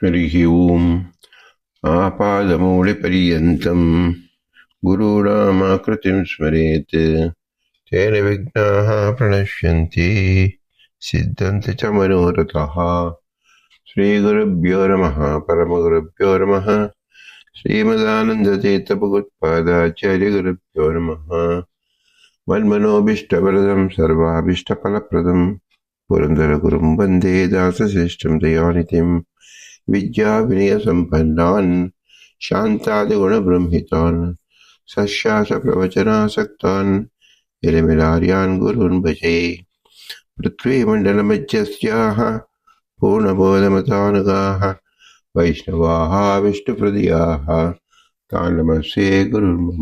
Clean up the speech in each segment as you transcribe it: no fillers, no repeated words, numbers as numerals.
हरिः ओम् आपादमौलिपर्यन्तं गुरूणामाकृतिं स्मरेत् तेन विघ्नाः प्रणश्यन्ति सिद्धन्ति च मनोरथाः। श्रीगुरुभ्यो नमः। परमगुरुभ्यो नमः। श्रीमदानन्दतीर्थभगवत्पादाचार्यगुरुभ्यो नमः। मन्मनोभीष्टवरदं सर्वाभीष्टफलप्रदं पुरन्दरगुरुं वन्दे दासश्रेष्ठं दयानिधिं विद्याविनयसम्पन्नान् शान्तादिगुणबृंहितान् सश्यासप्रवचनासक्तान् विरमिलार्यान् गुरून् भजे। पृथ्वीमण्डलमध्यस्याः पूर्णबोधमतानुगाः वैष्णवाः विष्णुप्रदियाः तान् नमस्ये गुरुर्मम।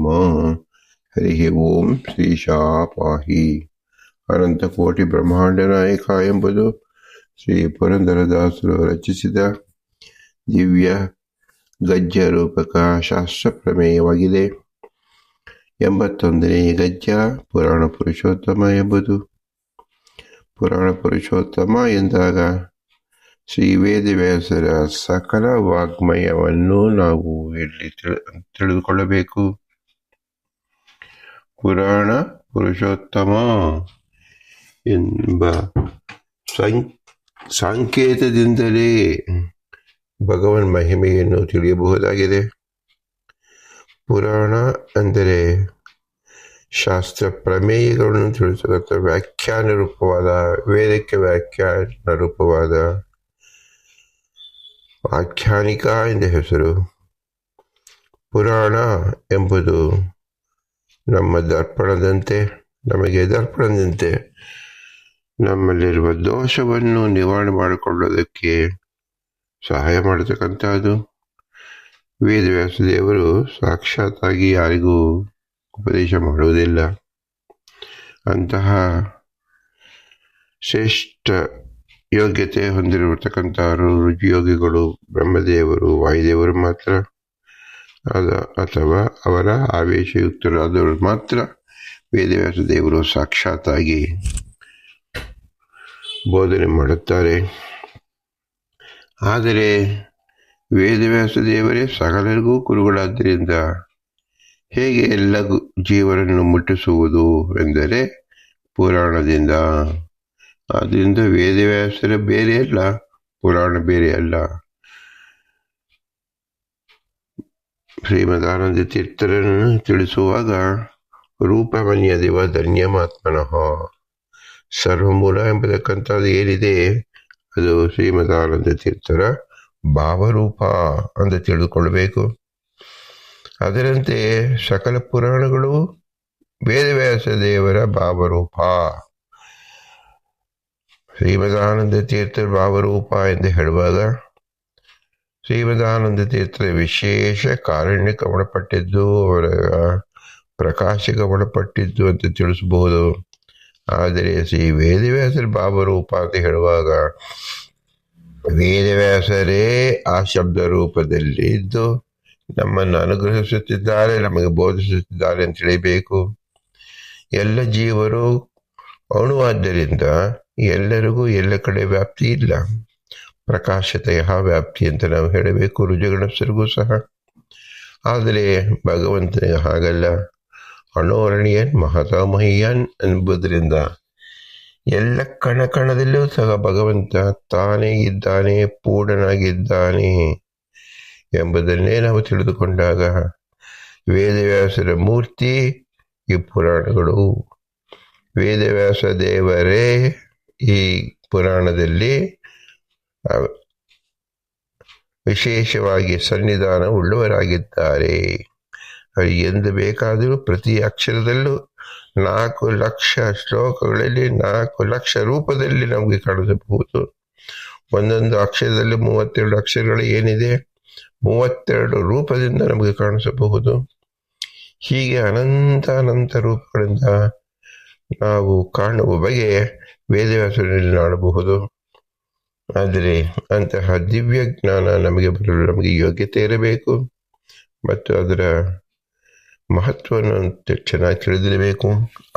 हरिः ಓಂ ಶ್ರೀಶಾ ಪಾಹಿ. ಅನಂತಕೋಟಿ ಬ್ರಹ್ಮಾಂಡ ನಾಯಕ ಎಂಬುದು ಶ್ರೀ ಪುರಂದರದಾಸರು ರಚಿಸಿದ ದಿವ್ಯ ಗದ್ಯ ರೂಪಕ ಶಾಸ್ತ್ರ ಪ್ರಮೇಯವಾಗಿದೆ. 81ನೇ ಗದ್ಯ ಪುರಾಣ ಪುರುಷೋತ್ತಮ ಎಂಬುದು. ಪುರಾಣ ಪುರುಷೋತ್ತಮ ಎಂದಾಗ ಶ್ರೀ ವೇದವ್ಯಾಸರ ಸಕಲ ವಾಗ್ಮಯವನ್ನು ನಾವು ಇಲ್ಲಿ ತಿಳಿದುಕೊಳ್ಳಬೇಕು. ಪುರಾಣ ಪುರುಷೋತ್ತಮ ಎಂಬ ಸಂಕೇತದಿಂದಲೇ ಭಗವನ್ ಮಹಿಮೆಯನ್ನು ತಿಳಿಯಬಹುದಾಗಿದೆ. ಪುರಾಣ ಅಂದರೆ ಶಾಸ್ತ್ರ ಪ್ರಮೇಯಗಳನ್ನು ತಿಳಿಸತಕ್ಕ ವ್ಯಾಖ್ಯಾನ ರೂಪವಾದ, ವೇದಕ್ಕೆ ವ್ಯಾಖ್ಯಾನ ರೂಪವಾದ ಆಖ್ಯಾನಿಕ ಎಂದ ಹೆಸರು. ಪುರಾಣ ಎಂಬುದು ನಮಗೆ ದರ್ಪಣದಂತೆ ನಮ್ಮಲ್ಲಿರುವ ದೋಷವನ್ನು ನಿವಾರಣೆ ಮಾಡಿಕೊಳ್ಳೋದಕ್ಕೆ ಸಹಾಯ ಮಾಡತಕ್ಕಂಥದ್ದು. ವೇದವ್ಯಾಸ ದೇವರು ಸಾಕ್ಷಾತ್ತಾಗಿ ಯಾರಿಗೂ ಉಪದೇಶ ಮಾಡುವುದಿಲ್ಲ. ಅಂತಹ ಶ್ರೇಷ್ಠ ಯೋಗ್ಯತೆ ಹೊಂದಿರತಕ್ಕಂಥವರು ರುಚಿಯೋಗಿಗಳು ಬ್ರಹ್ಮದೇವರು, ವಾಯುದೇವರು ಮಾತ್ರ, ಅಥವಾ ಅವರ ಆವೇಶಯುಕ್ತರಾದವರು ಮಾತ್ರ ವೇದವ್ಯಾಸ ದೇವರು ಸಾಕ್ಷಾತ್ತಾಗಿ ಬೋಧನೆ ಮಾಡುತ್ತಾರೆ. ಆದರೆ ವೇದವ್ಯಾಸ ದೇವರೇ ಸಕಲರಿಗೂ ಗುರುಗಳಾದ್ದರಿಂದ ಹೇಗೆ ಎಲ್ಲ ಜೀವರನ್ನು ಮುಟ್ಟಿಸುವುದು ಎಂದರೆ ಪುರಾಣದಿಂದ. ಆದ್ದರಿಂದ ವೇದವ್ಯಾಸರ ಬೇರೆ ಅಲ್ಲ, ಪುರಾಣ ಬೇರೆ ಅಲ್ಲ. ಶ್ರೀಮದಾನಂದ ತೀರ್ಥರನ್ನು ತಿಳಿಸುವಾಗ ರೂಪಮನ್ಯದೇವ ಧನ್ಯಮಾತ್ಮನಃ, ಸರ್ವಮೂಲ ಎಂಬತಕ್ಕಂಥದ್ದು ಏನಿದೆ ಅದು ಶ್ರೀಮದಾನಂದ ತೀರ್ಥರ ಭಾವರೂಪ ಅಂತ ತಿಳಿದುಕೊಳ್ಳಬೇಕು. ಅದರಂತೆ ಸಕಲ ಪುರಾಣಗಳು ವೇದವ್ಯಾಸ ದೇವರ ಭಾವರೂಪ. ಶ್ರೀಮದಾನಂದ ತೀರ್ಥರ ಭಾವರೂಪ ಎಂದು ಹೇಳುವಾಗ ಶ್ರೀಮದಾನಂದ ತೀರ್ಥರ ವಿಶೇಷ ಕಾರುಣ್ಯಕ್ಕೆ ಒಳಪಟ್ಟಿದ್ದು, ಅವರ ಪ್ರಕಾಶಕ್ಕೆ ಒಳಪಟ್ಟಿದ್ದು ಅಂತ ತಿಳಿಸಬಹುದು. ಆದರೆ ಶ್ರೀ ವೇದವ್ಯಾಸರ ಭಾವರೂಪ ಅಂತ ಹೇಳುವಾಗ ವೇದವ್ಯಾಸರೇ ಆ ಶಬ್ದ ರೂಪದಲ್ಲಿ ಇದ್ದು ನಮ್ಮನ್ನು ಅನುಗ್ರಹಿಸುತ್ತಿದ್ದಾರೆ, ನಮಗೆ ಬೋಧಿಸುತ್ತಿದ್ದಾರೆ ಅಂತ ತಿಳಿಬೇಕು. ಎಲ್ಲ ಜೀವರು ಅಣುವಾದ್ದರಿಂದ ಎಲ್ಲರಿಗೂ ಎಲ್ಲ ಕಡೆ ವ್ಯಾಪ್ತಿ ಇಲ್ಲ. ಪ್ರಕಾಶತೆಯ ವ್ಯಾಪ್ತಿ ಅಂತ ನಾವು ಹೇಳಬೇಕು ರುಜುಗಣಸ್ಥರಿಗೂ ಸಹ. ಆದರೆ ಭಗವಂತನಿಗೆ ಹಾಗಲ್ಲ. ಅಣೋರಣೀಯನ್ ಮಹತಾಮಹೀಯನ್ ಎಂಬುದರಿಂದ ಎಲ್ಲ ಕಣದಲ್ಲೂ ಸಹ ಭಗವಂತ ತಾನೇ ಇದ್ದಾನೆ, ಪೂರ್ಣನಾಗಿದ್ದಾನೆ ಎಂಬುದನ್ನೇ ನಾವು ತಿಳಿದುಕೊಂಡಾಗ ವೇದವ್ಯಾಸರ ಮೂರ್ತಿ ಈ ಪುರಾಣಗಳು. ವೇದವ್ಯಾಸ ದೇವರೇ ಈ ಪುರಾಣದಲ್ಲಿ ವಿಶೇಷವಾಗಿ ಸನ್ನಿಧಾನ ಉಳ್ಳವರಾಗಿದ್ದಾರೆ. ಎಂದು ಬೇಕಾದರೂ ಪ್ರತಿ ಅಕ್ಷರದಲ್ಲೂ 4 ಲಕ್ಷ ಶ್ಲೋಕಗಳಲ್ಲಿ 4 ಲಕ್ಷ ರೂಪದಲ್ಲಿ ನಮಗೆ ಕಾಣಿಸಬಹುದು. ಒಂದೊಂದು ಅಕ್ಷರದಲ್ಲಿ 32 ಅಕ್ಷರಗಳು ಏನಿದೆ, 32 ರೂಪದಿಂದ ನಮಗೆ ಕಾಣಿಸಬಹುದು. ಹೀಗೆ ಅನಂತ ರೂಪಗಳಿಂದ ನಾವು ಕಾಣುವ ಬಗೆ ವೇದವ್ಯಾಸರಲ್ಲಿ ನೋಡಬಹುದು. ಆದರೆ ಅಂತಹ ದಿವ್ಯ ಜ್ಞಾನ ನಮಗೆ ಬರಲು ನಮಗೆ ಯೋಗ್ಯತೆ ಇರಬೇಕು ಮತ್ತು ಅದರ ಮಹತ್ವವನ್ನು ಚೆನ್ನಾಗಿ ತಿಳಿದಿರಬೇಕು.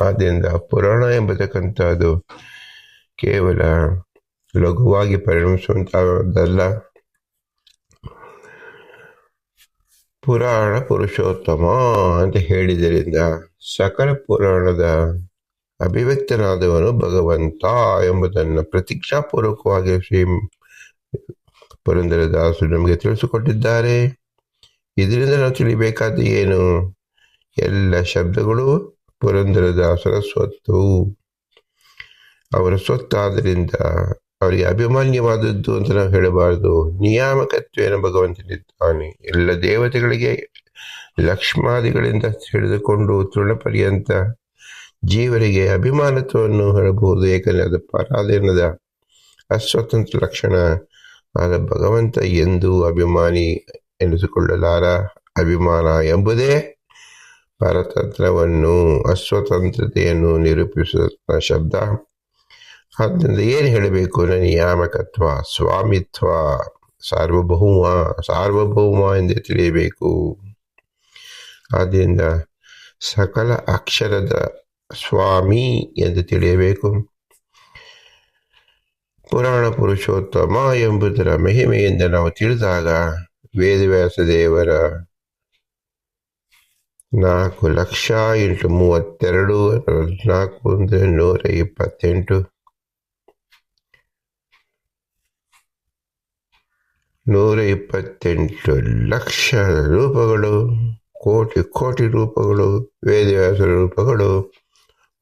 ಆದ್ದರಿಂದ ಪುರಾಣ ಎಂಬತಕ್ಕಂಥದ್ದು ಕೇವಲ ಲಘುವಾಗಿ ಪರಿಣಮಿಸುವಂಥದ್ದಲ್ಲ. ಪುರಾಣ ಪುರುಷೋತ್ತಮ ಅಂತ ಹೇಳಿದರಿಂದ ಸಕಲ ಪುರಾಣದ ಅಭಿವ್ಯಕ್ತನಾದವನು ಭಗವಂತ ಎಂಬುದನ್ನು ಪ್ರತಿಜ್ಞಾಪೂರ್ವಕವಾಗಿ ಶ್ರೀ ಪುರಂದರದಾಸರು ನಮಗೆ ತಿಳಿಸಿಕೊಟ್ಟಿದ್ದಾರೆ. ಇದರಿಂದ ನಾವು ತಿಳಿಬೇಕಾದ ಏನು? ಎಲ್ಲ ಶಬ್ದಗಳು ಪುರಂದರದಾಸರ ಸ್ವತ್ತು. ಅವರ ಸ್ವತ್ತಾದ್ದರಿಂದ ಅವರಿಗೆ ಅಭಿಮಾನ್ಯವಾದದ್ದು ಅಂತ ನಾವು ಹೇಳಬಾರದು. ನಿಯಾಮಕತ್ವೇನ ಭಗವಂತನಿದ್ದಾನೆ. ಎಲ್ಲ ದೇವತೆಗಳಿಗೆ ಲಕ್ಷ್ಮಾದಿಗಳಿಂದ ಹಿಡಿದುಕೊಂಡು ತೃಣಪರ್ಯಂತ ಜೀವರಿಗೆ ಅಭಿಮಾನತ್ವವನ್ನು ಹೇಳಬಹುದು. ಏಕೆಂದರೆ ಅದು ಪರಾಧೀನದ ಅಸ್ವತಂತ್ರ ಲಕ್ಷಣ. ಆದ ಭಗವಂತ ಎಂದೂ ಅಭಿಮಾನಿ ಎನಿಸಿಕೊಳ್ಳಲಾರ. ಅಭಿಮಾನ ಎಂಬುದೇ ಪರತಂತ್ರವನ್ನು, ಅಸ್ವತಂತ್ರತೆಯನ್ನು ನಿರೂಪಿಸುವ ಶಬ್ದ. ಆದ್ದರಿಂದ ಏನು ಹೇಳಬೇಕು? ನಿಯಾಮಕತ್ವ, ಸ್ವಾಮಿತ್ವ, ಸಾರ್ವಭೌಮ ಎಂದೇ ತಿಳಿಯಬೇಕು. ಆದ್ದರಿಂದ ಸಕಲ ಅಕ್ಷರದ ಸ್ವಾಮಿ ಎಂದು ತಿಳಿಯಬೇಕು. ಪುರಾಣ ಪುರುಷೋತ್ತಮ ಎಂಬುದರ ಮಹಿಮೆಯಿಂದ ನಾವು ತಿಳಿದಾಗ ವೇದವ್ಯಾಸ ದೇವರ 4,00,000 × 32 128 128 ಲಕ್ಷ ರೂಪಗಳು, ಕೋಟಿ ರೂಪಗಳು, ವೇದವ್ಯಾಸರ ರೂಪಗಳು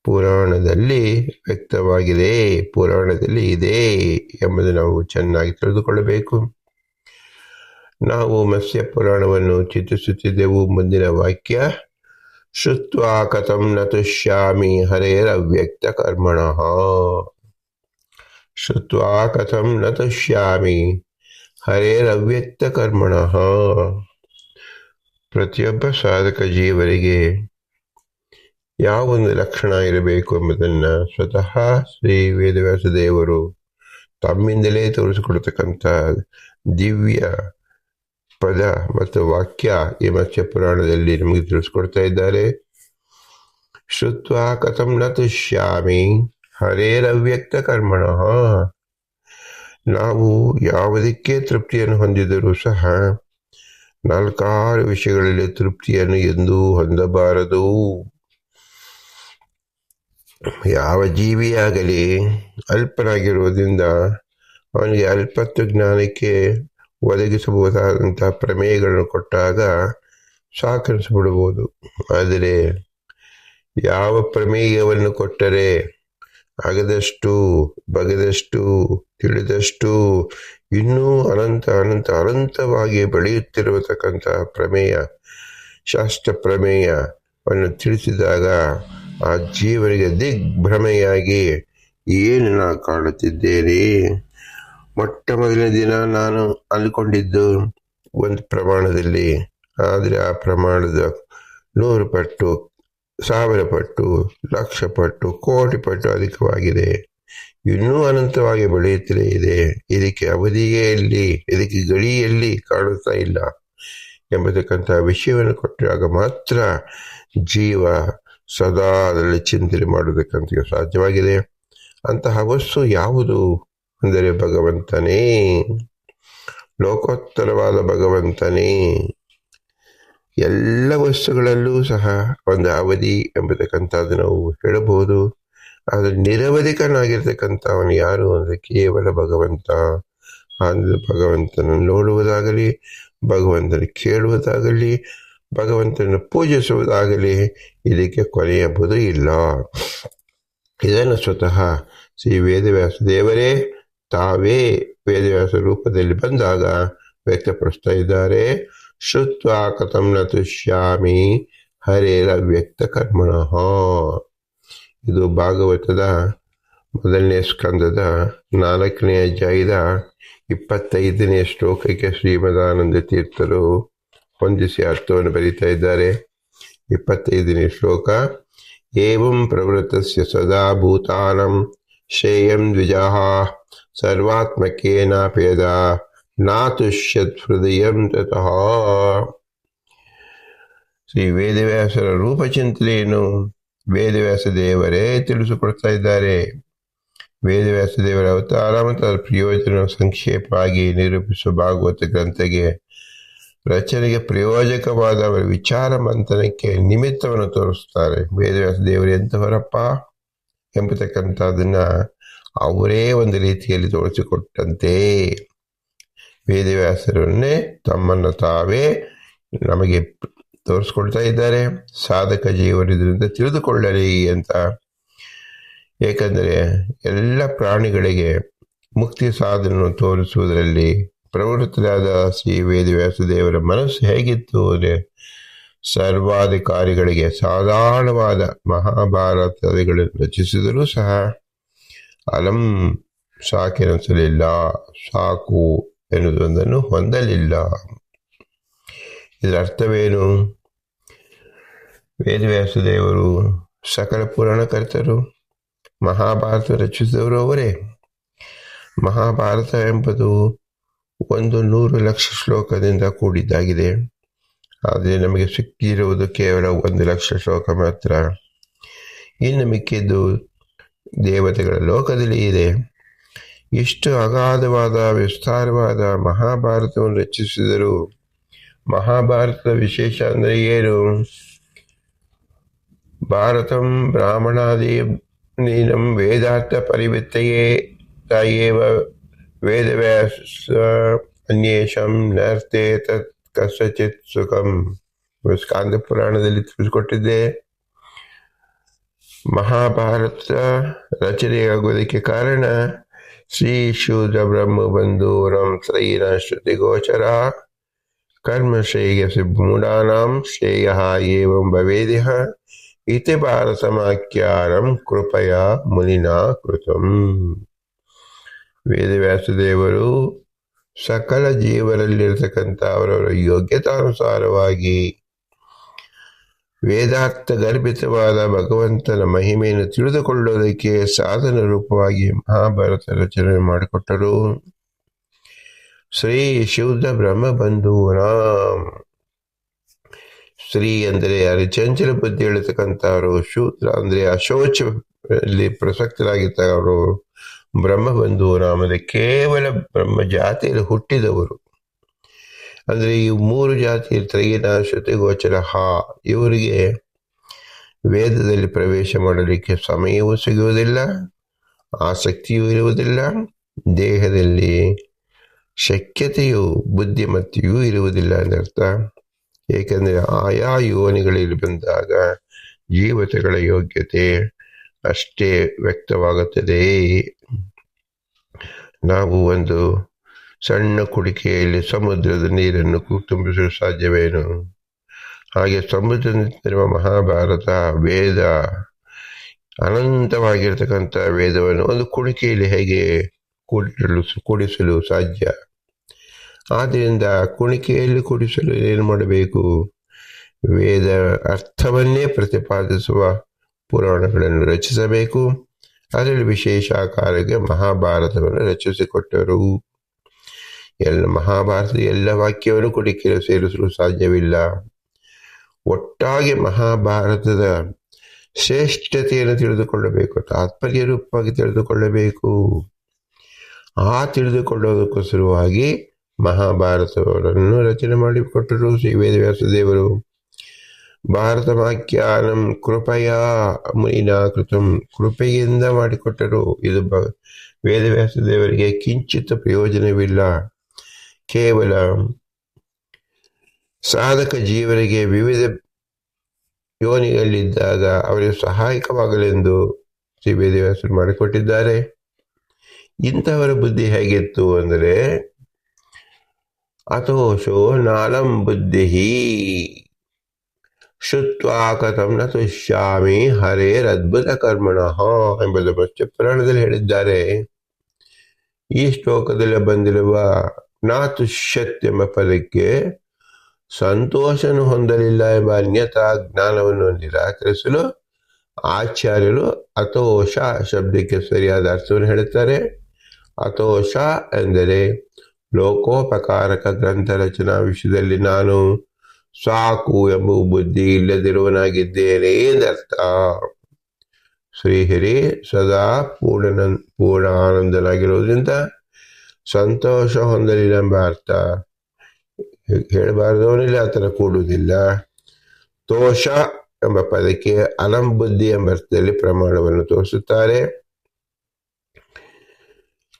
ಪುರಾಣದಲ್ಲಿ ವ್ಯಕ್ತವಾಗಿದೆ, ಪುರಾಣದಲ್ಲಿ ಇದೆ ಎಂಬುದು ನಾವು ಚೆನ್ನಾಗಿ ತಿಳಿದುಕೊಳ್ಳಬೇಕು. ನಾವು ಮತ್ಸ್ಯ ಪುರಾಣವನ್ನು ಚಿಂತಿಸುತ್ತಿದ್ದೆವು. ಮುಂದಿನ ವಾಕ್ಯ, ಶ್ರುತ್ವಾ ಕಥಂ ನ ತುಷ್ಯಾಮಿ ಹರೇರವ್ಯಕ್ತ ಕರ್ಮಣಃ. ಶ್ರುತ್ವಾ ಕಥಂ ನ ತುಷ್ಯಾಮಿ ಹರೇರವ್ಯಕ್ತ ಕರ್ಮಣಃ. ಪ್ರತಿಯೊಬ್ಬ ಸಾಧಕ ಜೀವರಿಗೆ ಯಾವೊಂದು ಲಕ್ಷಣ ಇರಬೇಕು ಎಂಬುದನ್ನು ಸ್ವತಃ ಶ್ರೀ ವೇದವ್ಯಾಸ ದೇವರು ತಮ್ಮಿಂದಲೇ ತೋರಿಸಿಕೊಡ್ತಕ್ಕಂಥ ದಿವ್ಯ ಪದ ಮತ್ತು ವಾಕ್ಯ ಈ ಮತ್ಸ್ಯ ಪುರಾಣದಲ್ಲಿ ನಮಗೆ ತಿಳಿಸ್ಕೊಡ್ತಾ ಇದ್ದಾರೆ. ಶ್ರುತ್ವಾ ಕಥಂ ನ ತುಷ್ಯಾಮಿ ಹರೇರವ್ಯಕ್ತ ಕರ್ಮಣಃ. ನಾವು ಯಾವುದಕ್ಕೆ ತೃಪ್ತಿಯನ್ನು ಹೊಂದಿದರೂ ಸಹ 4 ವಿಷಯಗಳಲ್ಲಿ ತೃಪ್ತಿಯನ್ನು ಎಂದೂ ಹೊಂದಬಾರದು. ಯಾವ ಜೀವಿಯಾಗಲಿ ಅಲ್ಪನಾಗಿರುವುದರಿಂದ ಅವನಿಗೆ ಅಲ್ಪತ್ವ ಜ್ಞಾನಕ್ಕೆ ಒದಗಿಸಬಹುದಾದಂತಹ ಪ್ರಮೇಯಗಳನ್ನು ಕೊಟ್ಟಾಗ ಸಾಕರಿಸಿಬಿಡಬಹುದು. ಆದರೆ ಯಾವ ಪ್ರಮೇಯವನ್ನು ಕೊಟ್ಟರೆ ಆಗದಷ್ಟು, ಬಗದಷ್ಟು, ತಿಳಿದಷ್ಟು ಇನ್ನೂ ಅನಂತವಾಗಿ ಬೆಳೆಯುತ್ತಿರತಕ್ಕಂತಹ ಪ್ರಮೇಯ, ಶಾಸ್ತ್ರ ಪ್ರಮೇಯವನ್ನು ತಿಳಿಸಿದಾಗ ಆ ಜೀವನಿಗೆ ದಿಗ್ಭ್ರಮೆಯಾಗಿ ಏನು ನಾ ಕಾಣುತ್ತಿದ್ದೇನೆ, ಮೊಟ್ಟ ಮೊದಲನೇ ದಿನ ನಾನು ಅಂದ್ಕೊಂಡಿದ್ದು ಒಂದು ಪ್ರಮಾಣದಲ್ಲಿ, ಆದರೆ ಆ ಪ್ರಮಾಣದ 100 ಪಟ್ಟು, 1000 ಪಟ್ಟು, 1,00,000 ಪಟ್ಟು, ಕೋಟಿ ಪಟ್ಟು ಅಧಿಕವಾಗಿದೆ, ಇನ್ನೂ ಅನಂತವಾಗಿ ಬೆಳೆಯುತ್ತಲೇ ಇದೆ. ಇದಕ್ಕೆ ಅವಧಿಯೇ ಎಲ್ಲಿ, ಇದಕ್ಕೆ ಗಡಿಯಲ್ಲಿ ಕಾಣುತ್ತಾ ಇಲ್ಲ ಎಂಬತಕ್ಕಂಥ ವಿಷಯವನ್ನು ಕೊಟ್ಟಾಗ ಮಾತ್ರ ಜೀವ ಸದಾ ಅದರಲ್ಲಿ ಚಿಂತನೆ ಮಾಡುವುದಕ್ಕಂತ ಸಾಧ್ಯವಾಗಿದೆ. ಅಂತಹ ವಸ್ತು ಯಾವುದು ಅಂದರೆ ಭಗವಂತನೇ, ಲೋಕೋತ್ತರವಾದ ಭಗವಂತನೇ. ಎಲ್ಲ ವಸ್ತುಗಳಲ್ಲೂ ಸಹ ಒಂದು ಅವಧಿ ಎಂಬತಕ್ಕಂಥದ್ದು ನಾವು ಹೇಳಬಹುದು. ಆದರೆ ನಿರವಧಿಕನಾಗಿರ್ತಕ್ಕಂಥ ಅವನು ಯಾರು ಅಂದರೆ ಕೇವಲ ಭಗವಂತ. ಅಂದರೆ ಭಗವಂತನನ್ನು ನೋಡುವುದಾಗಲಿ, ಭಗವಂತನ ಕೇಳುವುದಾಗಲಿ, ಭಗವಂತನನ್ನು ಪೂಜಿಸುವುದಾಗಲಿ ಇದಕ್ಕೆ ಕೊನೆಯಬಹುದು ಇಲ್ಲ. ಇದನ್ನು ಸ್ವತಃ ಶ್ರೀ ವೇದವ್ಯಾಸ ದೇವರೇ ತಾವೇ ವೇದವ್ಯಾಸ ರೂಪದಲ್ಲಿ ಬಂದಾಗ ವ್ಯಕ್ತಪಡಿಸ್ತಾ ಇದ್ದಾರೆ. ಶ್ರುತ್ವಾ ಕಥಂ ನ ತುಷ್ಯಾಮಿ ಹರೇರವ್ಯಕ್ತ ಕರ್ಮಣಃ. ಇದು ಭಾಗವತದ 1ನೇ ಸ್ಕಂದದ 4ನೇ ಅಧ್ಯಾಯದ 25ನೇ ಶ್ಲೋಕಕ್ಕೆ ಶ್ರೀಮದಾನಂದ ತೀರ್ಥರು ಹೊಂದಿಸಿ ಅರ್ಥವನ್ನು ಬರೀತಾ ಇದ್ದಾರೆ. 25ನೇ ಶ್ಲೋಕ, ಏವಂ ಪ್ರವೃತ್ತಸ್ಯ ಸದಾ ಭೂತಾನಂ ಶ್ರೇಯಂ ದ್ವಿಜಃ ಸರ್ವಾತ್ಮಕೇನಾಪಿ ಯದಾ ನಾತುಷ್ಯತ್ ಹೃದಯಂ ತತಃ. ಶ್ರೀ ವೇದವ್ಯಾಸರ ರೂಪಚಿಂತನೆಯನ್ನು ವೇದವ್ಯಾಸ ದೇವರೇ ತಿಳಿಸಿಕೊಡ್ತಾ ಇದ್ದಾರೆ. ವೇದವ್ಯಾಸ ದೇವರ ಅವತಾರ ಮತ್ತು ಅದರ ಪ್ರಯೋಜನ ಸಂಕ್ಷೇಪವಾಗಿ ನಿರೂಪಿಸುವ ಭಾಗವತ ಗ್ರಂಥಕ್ಕೆ ರಚನೆಗೆ ಪ್ರಯೋಜಕವಾದ ಅವರ ವಿಚಾರ ಮಂಥನಕ್ಕೆ ನಿಮಿತ್ತವನ್ನು ತೋರಿಸ್ತಾರೆ. ವೇದವ್ಯಾಸ ದೇವರು ಎಂಥವರಪ್ಪ ಎಂಬತಕ್ಕಂಥದ್ದನ್ನ ಅವರೇ ಒಂದು ರೀತಿಯಲ್ಲಿ ತೋರಿಸಿಕೊಟ್ಟಂತೆ ವೇದವ್ಯಾಸರನ್ನೇ ತಮ್ಮನ್ನು ತಾವೇ ನಮಗೆ ತೋರಿಸ್ಕೊಳ್ತಾ ಇದ್ದಾರೆ. ಸಾಧಕ ಜೀವರು ಇದರಿಂದ ತಿಳಿದುಕೊಳ್ಳಲಿ ಅಂತ. ಏಕೆಂದರೆ ಎಲ್ಲ ಪ್ರಾಣಿಗಳಿಗೆ ಮುಕ್ತಿ ಸಾಧನವನ್ನು ತೋರಿಸುವುದರಲ್ಲಿ ಪ್ರವೃತ್ತರಾದ ಶ್ರೀ ವೇದವ್ಯಾಸ ದೇವರ ಮನಸ್ಸು ಹೇಗಿತ್ತು ಅಂದರೆ ಸರ್ವಾಧಿಕಾರಿಗಳಿಗೆ ಸಾಧಾರಣವಾದ ಮಹಾಭಾರತಗಳನ್ನು ರಚಿಸಿದರೂ ಸಹ ಅಲಂ ಸಾಕೆನಿಸಲಿಲ್ಲ, ಸಾಕು ಎನ್ನುವುದೊಂದನ್ನು ಹೊಂದಲಿಲ್ಲ. ಇದರ ಅರ್ಥವೇನು? ವೇದವ್ಯಾಸ ದೇವರು ಸಕಲ ಪುರಾಣಕರ್ತರು, ಮಹಾಭಾರತ ರಚಿಸಿದವರು ಅವರೇ. ಮಹಾಭಾರತ ಎಂಬುದು 100 ಲಕ್ಷ ಶ್ಲೋಕದಿಂದ ಕೂಡಿದ್ದಾಗಿದೆ. ಆದರೆ ನಮಗೆ ಸಿಕ್ಕಿರುವುದು ಕೇವಲ 1 ಲಕ್ಷ ಶ್ಲೋಕ ಮಾತ್ರ. ಇನ್ನು ಮಿಕ್ಕಿದ್ದು ದೇವತೆಗಳ ಲೋಕದಲ್ಲಿ ಇದೆ. ಇಷ್ಟು ಅಗಾಧವಾದ ವಿಸ್ತಾರವಾದ ಮಹಾಭಾರತವನ್ನು ರಚಿಸಿದರು. ಮಹಾಭಾರತದ ವಿಶೇಷ ಅಂದರೆ ಏನು? ಭಾರತಂ ಬ್ರಾಹ್ಮಣಾದಿ ನೀನಂ ವೇದಾರ್ಥ ಪರಿವೃತ್ತಯೇ ತಾಯೇವ ವೇದವ್ಯಾಸ ಅನ್ಯೇಷಂ ನರ್ತೆ ತತ್ ಕಸಚಿತ್ ಸುಖಂ. ಸ್ಕಾಂದ ಪುರಾಣದಲ್ಲಿ ತಿಳಿಸಿಕೊಟ್ಟಿದ್ದೆ. ಮಹಾಭಾರತ ರಚನೆಯಾಗುವುದಕ್ಕೆ ಕಾರಣ ಶ್ರೀ ಶೂದ್ರ ಬ್ರಹ್ಮ ಬಂಧೂರಂ ತ್ರಯೀನ ಶ್ರುತಿ ಗೋಚರ ಕರ್ಮ ಶ್ರೇಯಸಿ ಮೂಢಾನಾಂ ಶ್ರೇಯ ಏವಂ ಭವೇದಿಹ ಇತಿ ಭಾರತಮಾಖ್ಯಾರಂ ಕೃಪಯಾ ಮುನಿನಾ ಕೃತಂ. ವೇದವ್ಯಾಸದೇವರು ಸಕಲ ಜೀವರಲ್ಲಿರತಕ್ಕಂಥ ಅವರವರ ಯೋಗ್ಯತಾನುಸಾರವಾಗಿ ವೇದಾರ್ಥ ಗರ್ಭಿತವಾದ ಭಗವಂತನ ಮಹಿಮೆಯನ್ನು ತಿಳಿದುಕೊಳ್ಳುವುದಕ್ಕೆ ಸಾಧನ ರೂಪವಾಗಿ ಮಹಾಭಾರತ ರಚನೆ ಮಾಡಿಕೊಟ್ಟರು. ಶ್ರೀ ಶೂದ್ರ ಬ್ರಹ್ಮ ಬಂಧೂರಾಮ್. ಶ್ರೀ ಅಂದರೆ ಚಂಚಲ ಬುದ್ಧಿ ಹೇಳ್ತಕ್ಕಂಥವರು, ಶೂದ್ರ ಅಂದರೆ ಅಶೋಚಲ್ಲಿ ಪ್ರಸಕ್ತರಾಗಿದ್ದವರು, ಬ್ರಹ್ಮ ಬಂಧೂರಾಮ್ ಅಂದರೆ ಕೇವಲ ಬ್ರಹ್ಮ ಜಾತಿಯಲ್ಲಿ ಹುಟ್ಟಿದವರು. ಅಂದರೆ ಈ 3 ಜಾತಿ ತ್ರಯೀನ ಶ್ರುತಿ ಗೋಚರ ಇವರಿಗೆ ವೇದದಲ್ಲಿ ಪ್ರವೇಶ ಮಾಡಲಿಕ್ಕೆ ಸಮಯವೂ ಸಿಗುವುದಿಲ್ಲ, ಆಸಕ್ತಿಯೂ ಇರುವುದಿಲ್ಲ, ದೇಹದಲ್ಲಿ ಶಕ್ಯತೆಯು ಬುದ್ಧಿಮತ್ತೆಯೂ ಇರುವುದಿಲ್ಲ ಎಂದರ್ಥ. ಏಕೆಂದರೆ ಆಯಾ ಯೋನಿಗಳಲ್ಲಿ ಬಂದಾಗ ಜೀವತೆಗಳ ಯೋಗ್ಯತೆ ಅಷ್ಟೇ ವ್ಯಕ್ತವಾಗುತ್ತದೆ. ನಾವು ಒಂದು ಸಣ್ಣ ಕುಡಿಕೆಯಲ್ಲಿ ಸಮುದ್ರದ ನೀರನ್ನು ತುಂಬಿಸಲು ಸಾಧ್ಯವೇನು? ಹಾಗೆ ಸಮುದ್ರದಲ್ಲಿರುವ ಮಹಾಭಾರತ ವೇದ ಅನಂತವಾಗಿರ್ತಕ್ಕಂಥ ವೇದವನ್ನು ಒಂದು ಕುಡಿಕೆಯಲ್ಲಿ ಹೇಗೆ ಕುಡಿಸಲು ಸಾಧ್ಯ? ಆದ್ದರಿಂದ ಕುಣಿಕೆಯಲ್ಲಿ ಕುಡಿಸಲು ಏನು ಮಾಡಬೇಕು? ವೇದ ಅರ್ಥವನ್ನೇ ಪ್ರತಿಪಾದಿಸುವ ಪುರಾಣಗಳನ್ನು ರಚಿಸಬೇಕು. ಅದರಲ್ಲಿ ವಿಶೇಷ ಕಾರ್ಯಕ್ಕೆ ಮಹಾಭಾರತವನ್ನು ರಚಿಸಿಕೊಟ್ಟರು. ಮಹಾಭಾರತದ ಎಲ್ಲ ವಾಕ್ಯವನ್ನು ಕುಡಿಕೆಯಲ್ಲಿ ಸೇರಿಸಲು ಸಾಧ್ಯವಿಲ್ಲ. ಒಟ್ಟಾಗಿ ಮಹಾಭಾರತದ ಶ್ರೇಷ್ಠತೆಯನ್ನು ತಿಳಿದುಕೊಳ್ಳಬೇಕು, ತಾತ್ಪರ್ಯ ರೂಪವಾಗಿ ತಿಳಿದುಕೊಳ್ಳಬೇಕು. ಆ ತಿಳಿದುಕೊಳ್ಳೋದಕ್ಕೋಸ್ಕರವಾಗಿ ಮಹಾಭಾರತವನ್ನು ರಚನೆ ಮಾಡಿಕೊಟ್ಟರು ಶ್ರೀ ವೇದವ್ಯಾಸ ದೇವರು. ಭಾರತಮಾಖ್ಯಾನಂ ಕೃಪಯಾ ಮುನಿನಾ ಕೃತಂ. ಕೃಪೆಯಿಂದ ಮಾಡಿಕೊಟ್ಟರು. ಇದು ವೇದವ್ಯಾಸ ದೇವರಿಗೆ ಕಿಂಚಿತ್ ಪ್ರಯೋಜನವಿಲ್ಲ. ಕೇವಲ ಸಾಧಕ ಜೀವರಿಗೆ ವಿವಿಧ ಯೋನಿಗಳಲ್ಲಿದ್ದಾಗ ಅವರಿಗೆ ಸಹಾಯಕವಾಗಲೆಂದು ಶ್ರೀ ವೇದವ್ಯಾಸರು ಮಾಡಿಕೊಟ್ಟಿದ್ದಾರೆ. ಇಂಥವರ ಬುದ್ಧಿ ಹೇಗಿತ್ತು ಅಂದರೆ ಅಥೋಷೋ ನಾಲಂ ಬುದ್ಧಿ ಶುತ್ವಾ ಕಥಂ ನ ತುಷ್ಯಾಮಿ ಹರೇರದ್ಭುತ ಕರ್ಮಣಃ ಎಂಬುದು ಮತ್ಸ್ಯ ಪುರಾಣದಲ್ಲಿ ಹೇಳಿದ್ದಾರೆ. ಈ ಶ್ಲೋಕದಲ್ಲಿ ಬಂದಿರುವ ನಾ ತುಷ್ಯತ್ ಎಂಬ ಪದಕ್ಕೆ ಸಂತೋಷನು ಹೊಂದಲಿಲ್ಲ ಎಂಬ ಅನ್ಯತಾ ಜ್ಞಾನವನ್ನು ನಿರಾಕರಿಸಲು ಆಚಾರ್ಯರು ಅಥೋಷ ಶಬ್ದಕ್ಕೆ ಸರಿಯಾದ ಅರ್ಥವನ್ನು ಹೇಳುತ್ತಾರೆ. ಅಥೋಷ ಎಂದರೆ ಲೋಕೋಪಕಾರಕ ಗ್ರಂಥ ರಚನಾ ವಿಷಯದಲ್ಲಿ ನಾನು ಸಾಕು ಎಂಬ ಬುದ್ಧಿ ಇಲ್ಲದಿರುವನಾಗಿದ್ದೇನೆ ಎಂದರ್ಥ. ಶ್ರೀಹರಿ ಸದಾ ಪೂರ್ಣ ಆನಂದನಾಗಿರುವುದರಿಂದ ಸಂತೋಷ ಹೊಂದಲಿಲ್ಲ ಎಂಬ ಅರ್ಥ. ಹೇಳಬಾರದವನಿಲ್ಲ, ಆ ಥರ ಕೂಡುವುದಿಲ್ಲ. ತೋಷ ಎಂಬ ಪದಕ್ಕೆ ಅಲಂಬುದ್ಧಿ ಎಂಬ ಅರ್ಥದಲ್ಲಿ ಪ್ರಮಾಣವನ್ನು ತೋರಿಸುತ್ತಾರೆ.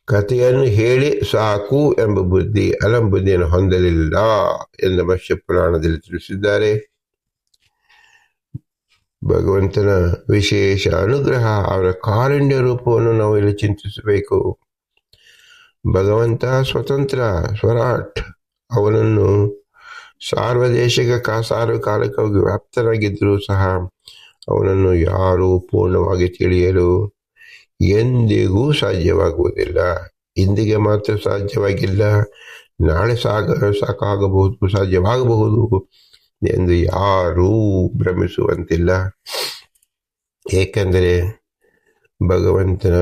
ಕಥೆಯನ್ನು ಹೇಳಿ ಸಾಕು ಎಂಬ ಬುದ್ಧಿ ಅಲಂಬುದ್ಧಿಯನ್ನು ಹೊಂದಲಿಲ್ಲ ಎಂದು ಮತ್ಸ್ಯ ಪುರಾಣದಲ್ಲಿ ತಿಳಿಸಿದ್ದಾರೆ. ಭಗವಂತನ ವಿಶೇಷ ಅನುಗ್ರಹ, ಅವರ ಕಾರುಣ್ಯ ರೂಪವನ್ನು ನಾವು ಇಲ್ಲಿ ಚಿಂತಿಸಬೇಕು. ಭಗವಂತ ಸ್ವತಂತ್ರ ಸ್ವರಾಟ್. ಅವನನ್ನು ಸಾರ್ವದೇಶಿಕ ಸಾರ್ವಕಾಲಿಕವಾಗಿ ವ್ಯಾಪ್ತರಾಗಿದ್ದರೂ ಸಹ ಅವನನ್ನು ಯಾರೂ ಪೂರ್ಣವಾಗಿ ತಿಳಿಯಲು ಎಂದಿಗೂ ಸಾಧ್ಯವಾಗುವುದಿಲ್ಲ. ಇಂದಿಗೆ ಮಾತ್ರ ಸಾಧ್ಯವಾಗಿಲ್ಲ, ನಾಳೆ ಸಾಕಾಗಬಹುದು, ಸಾಧ್ಯವಾಗಬಹುದು ಎಂದು ಯಾರೂ ಭ್ರಮಿಸುವಂತಿಲ್ಲ. ಏಕೆಂದರೆ ಭಗವಂತನ